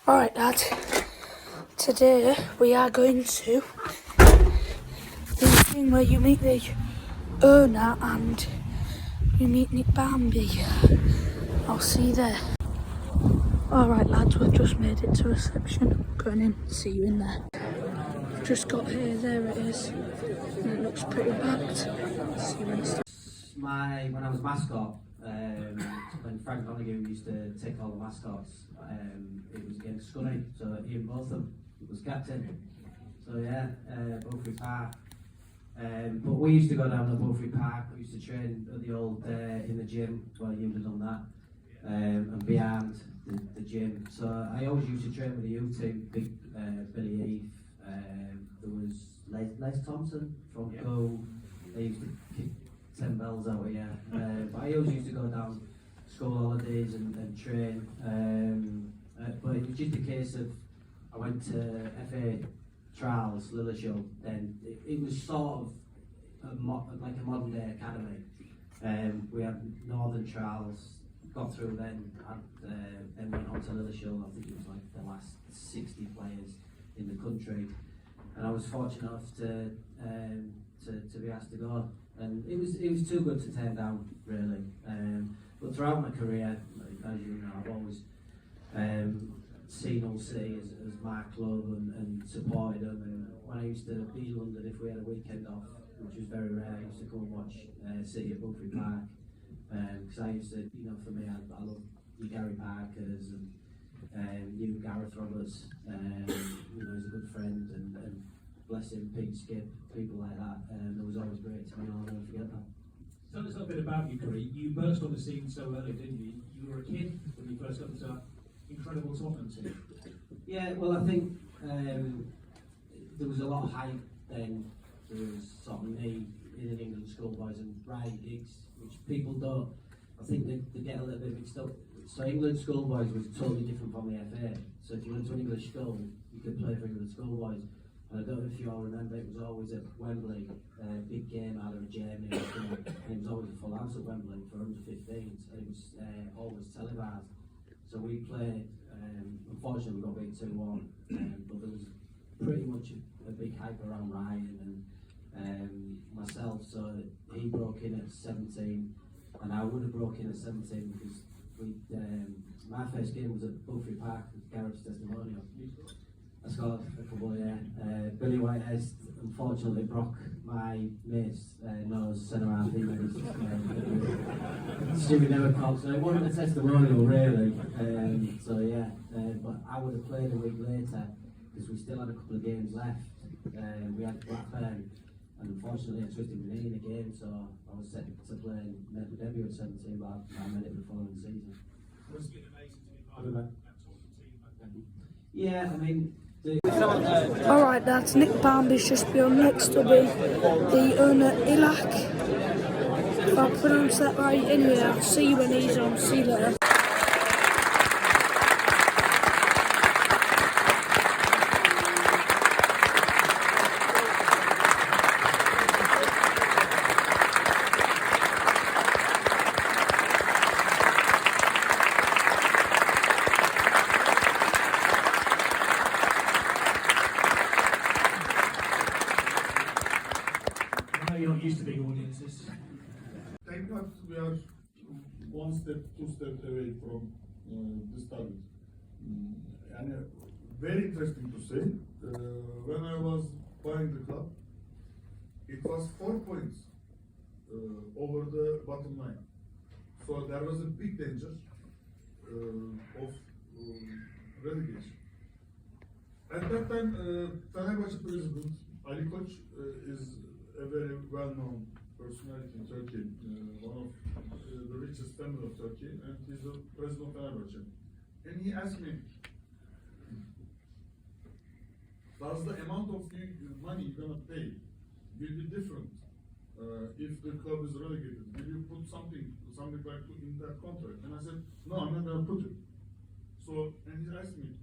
Alright lads, today we are going to the thing where you meet the owner and you meet Nick Barmby. I'll see you there. Alright lads, we've just made it to reception. Going in, see you in there. Just got here, there it is. And it looks pretty packed. See you in the When I was mascot, when Frank Donahue used to take all the mascots, it was against Scunny, so Ian Botham was captain. So yeah, Beaufry Park. But we used to go down to Beaufry Park. We used to train at the old in the gym. Well, you would have done that, and behind the gym. So I always used to train with the youth team. Big Billy Eve. There was Les Thompson from Go. They used to kick 10 bells out here. But I always used to go down school holidays and train. But it was just a case of I went to FA trials, Ilıcalı, then it was sort of like a modern day academy. We had northern trials, got through then went on to Ilıcalı. I think it was like the last 60 players in the country, and I was fortunate enough to be asked to go, and it was too good to turn down really. But throughout my career, as you know, I've always seen Hull City as my club and supported them. And when I used to be in London, if we had a weekend off, which was very rare, I used to come and watch City at Beaufry Park, because I used to, for me, I love you Gary Parkers and you Gareth Roberts. He's a good friend, and bless him, Pete Skip, people like that. It was always great to me. I'll never forget that. Tell us a little bit about your career. You burst on the scene so early, didn't you? You were a kid when you first got into that incredible Tottenham team. Yeah, well, I think there was a lot of hype then. There was sort of me in an England schoolboys and Ryan Giggs, which people don't. I think they get a little bit mixed up. So England schoolboys was totally different from the FA. So if you went to an English school, you could play for England schoolboys. And I don't know if you all remember, it was always at Wembley, big game out of Germany, and it was always a full house at Wembley for under 15s, and it was always televised. So we played, unfortunately we got beat 2-1, but there was pretty much a big hype around Ryan and myself, so he broke in at 17, and I would have broke in at 17 because my first game was at Beaufry Park with Gareth's testimonial. I scored a couple of Billy Whitehead unfortunately broke my mate's nose, centre half. Stewie never caught, so it wasn't a testimonial really. But I would have played a week later because we still had a couple of games left. We had Blackburn, and unfortunately I twisted my knee in the game, so I was set to play and make the debut at 17, but I made it the following season. It's been amazing to be part of that Tottenham team back then. Yeah, I mean. Alright lads, Nick Barmby's just beyond. Next will be the owner Ilıcalı. If I pronounce that right, anyway, I'll see you when he's on. See you later. You're not used to big audiences. Thank God we are one step, two steps away from this target. And very interesting to say, when I was buying the club, it was 4 points over the bottom line. So there was a big danger of relegation. At that time, Fenerbahçe president Ali Koç is a very well-known personality in Turkey, one of the richest family of Turkey, and he's the president of Fenerbahçe. And he asked me, does the amount of money you're gonna pay will be different if the club is relegated? Will you put something like in that contract? And I said, no, I'm not gonna put it. So, and he asked me,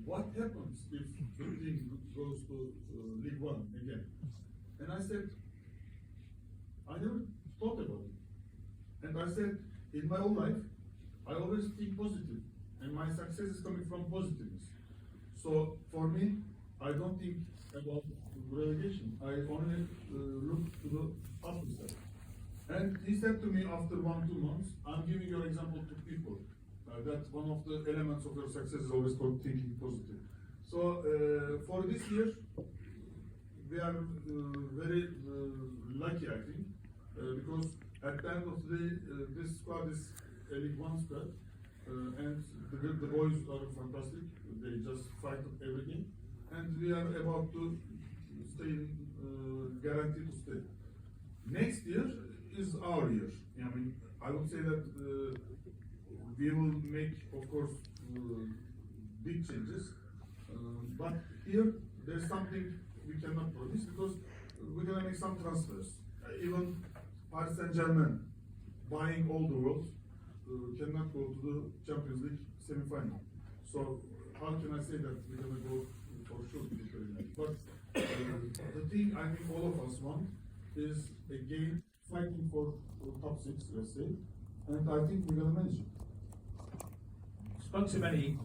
what happens if the team goes to League One again? And I said, I never thought about it. And I said, in my whole life, I always think positive. and my success is coming from positiveness. So for me, I don't think about relegation. I only look to the upper side. And he said to me after 1-2 months, I'm giving your example to people. That one of the elements of your success is always called thinking positive. So for this year, we are very lucky, I think, because at the end of the day, this squad is a League One squad, and the boys are fantastic. They just fight every game, and we are about to stay, guaranteed to stay. Next year is our year. I mean, I would say that we will make, of course, big changes, but here there's something we cannot promise because we're gonna make some transfers. Even Paris Saint-Germain buying all the world cannot go to the Champions League semi-final. So how can I say that we're gonna go for sure to the Premier League? But the thing I think all of us want is again fighting for top 6, let's say, and I think we're gonna manage it. Spoke to many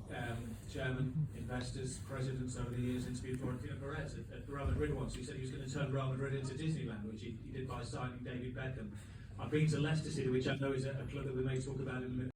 German investors, presidents over the years, interviewed Florentino Perez at Real Madrid once. He said he was going to turn Real Madrid into Disneyland, which he did by signing David Beckham. I've been to Leicester City, which I know is a club that we may talk about in a minute.